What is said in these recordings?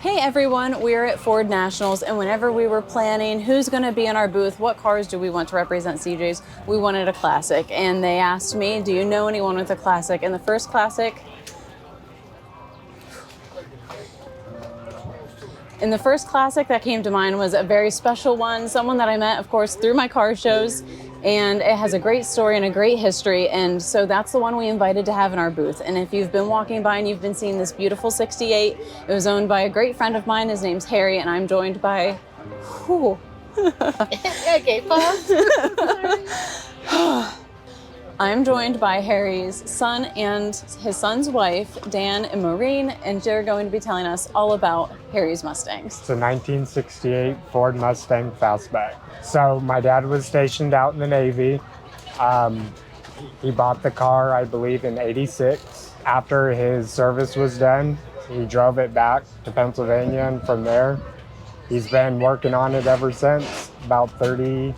Hey everyone, we're at Ford Nationals, and whenever we were planning who's going to be in our booth, what cars do we want to represent CJ's, we wanted a classic. And they asked me, do you know anyone with a classic? And the first classic that came to mind was a very special one, someone that I met, of course, through my car shows, and it has a great story and a great history, and so that's the one we invited to have in our booth. And if you've been walking by and you've been seeing this beautiful 68, it was owned by a great friend of mine. His name's Harry, and I'm joined by... Okay, pause. I'm joined by Harry's son and his son's wife, Dan and Maureen, and they're going to be telling us all about Harry's Mustangs. It's a 1968 Ford Mustang Fastback. So my dad was stationed out in the Navy. He bought the car, I believe, in '86. After his service was done, he drove it back to Pennsylvania, and from there, he's been working on it ever since, about 30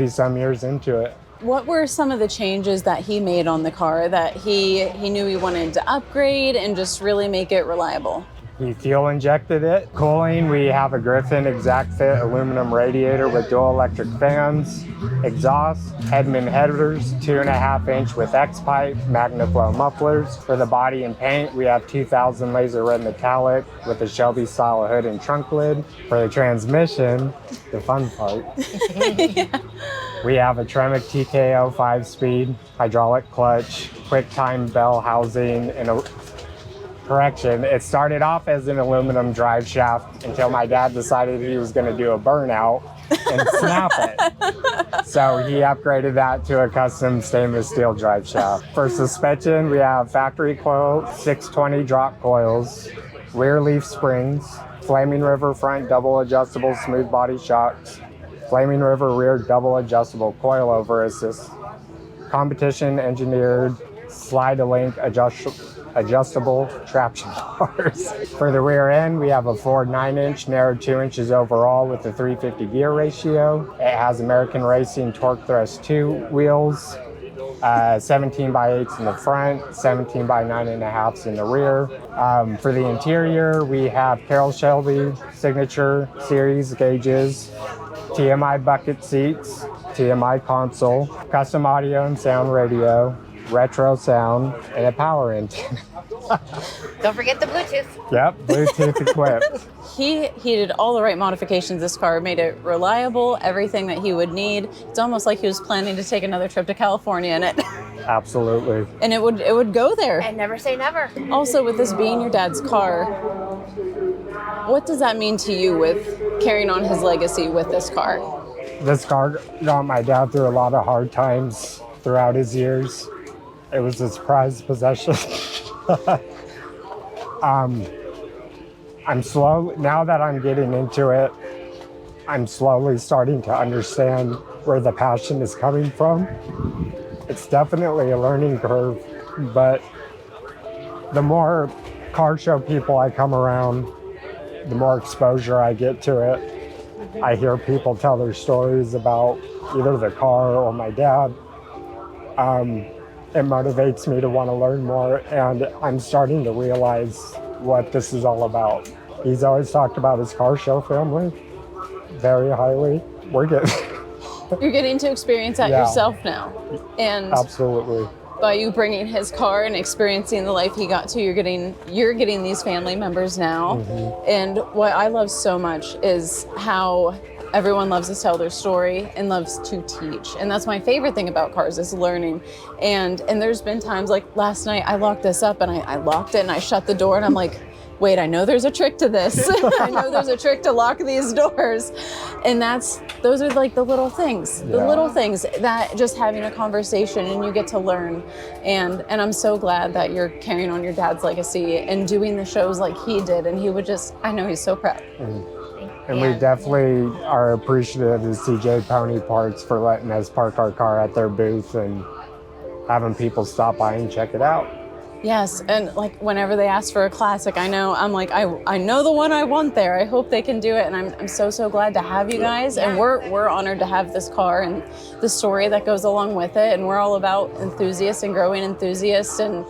some years into it. What were some of the changes that he made on the car that he knew he wanted to upgrade and just really make it reliable? He fuel injected it. Cooling, we have a Griffin exact fit aluminum radiator with dual electric fans, exhaust, Hedman headers, 2.5 inch with X-pipe, MagnaFlow mufflers. For the body and paint, we have 2000 laser red metallic with a Shelby style hood and trunk lid. For the transmission, the fun part, Yeah. we have a Tremec TKO 5-speed, hydraulic clutch, quick time bell housing, and a correction, it started off as an aluminum drive shaft until my dad decided he was going to do a burnout and snap it. So he upgraded that to a custom stainless steel drive shaft. For suspension, we have factory coil 620 drop coils, rear leaf springs, Flaming River front double adjustable smooth body shocks, Flaming River rear double adjustable coilover assist, competition engineered slide-a-link adjustable traction bars. For the rear end, we have a Ford 9-inch, narrowed 2 inches overall with a 350 gear ratio. It has American Racing Torque Thrust 2 wheels, 17 by 8s in the front, 17 by 9.5s in the rear. For the interior, we have Carroll Shelby Signature Series gauges, TMI bucket seats, TMI console, custom audio and sound radio, retro sound, and a power antenna. Don't forget the Bluetooth. Yep, Bluetooth equipped. He did all the right modifications. This car made it reliable, everything that he would need. It's almost like he was planning to take another trip to California in it. Absolutely. And it would go there. And never say never. Also, with this being your dad's car, what does that mean to you with carrying on his legacy with this car? This car got my dad through a lot of hard times throughout his years. It was his prized possession. Now that I'm getting into it, I'm slowly starting to understand where the passion is coming from. It's definitely a learning curve, but the more car show people I come around, the more exposure I get to it. I hear people tell their stories about either the car or my dad. It motivates me to want to learn more, and I'm starting to realize what this is all about. He's always talked about his car show family very highly. You're getting to experience that yourself now. And absolutely. By you bringing his car and experiencing the life he got to, you're getting these family members now. Mm-hmm. And what I love so much is how everyone loves to tell their story and loves to teach. And that's my favorite thing about cars, is learning. And there's been times like last night, I locked this up and I locked it and I shut the door and I'm like, wait, I know there's a trick to this. I know there's a trick to lock these doors. And those are like the little things, that just having a conversation and you get to learn. And I'm so glad that you're carrying on your dad's legacy and doing the shows like he did. And I know he's so proud. Mm-hmm. And we definitely are appreciative of CJ Pony Parts for letting us park our car at their booth and having people stop by and check it out. Yes, and like whenever they ask for a classic, I know the one I want there. I hope they can do it, and I'm so glad to have you guys. And we're honored to have this car and the story that goes along with it. And we're all about enthusiasts and growing enthusiasts, and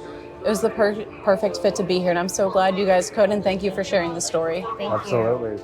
it was the perfect fit to be here, and I'm so glad you guys could, and thank you for sharing the story. Thank you. Absolutely.